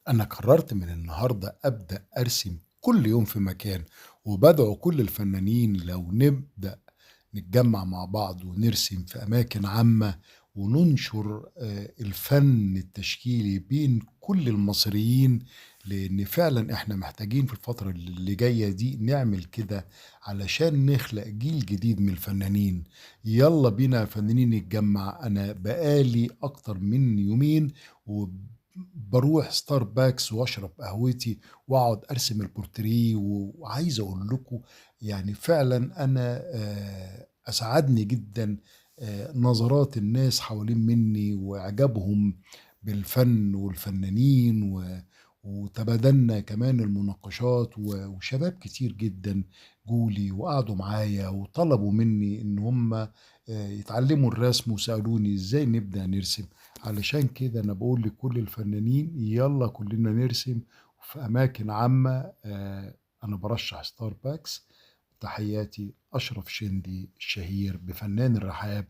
أنا قررت من النهاردة أبدأ أرسم كل يوم في مكان، وبادعو كل الفنانين لو نبدأ نتجمع مع بعض ونرسم في أماكن عامة، وننشر الفن التشكيلي بين كل المصريين، لأن فعلا إحنا محتاجين في الفترة اللي جاية دي نعمل كده علشان نخلق جيل جديد من الفنانين. يلا بينا يا فنانين نتجمع. أنا بقالي أكتر من يومين وبروح ستاربكس واشرب قهوتي واقعد ارسم البورتريه، وعايز اقول لكم يعني فعلا انا اسعدني جدا نظرات الناس حوالين مني واعجابهم بالفن والفنانين وتبادلنا كمان المناقشات وشباب كتير جدا جولي وقعدوا معايا وطلبوا مني ان هم يتعلموا الرسم وسألوني ازاي نبدأ نرسم. علشان كده انا بقول لكل الفنانين يلا كلنا نرسم في اماكن عامة. انا برشح ستاربكس. تحياتي أشرف شندي الشهير بفنان الرحاب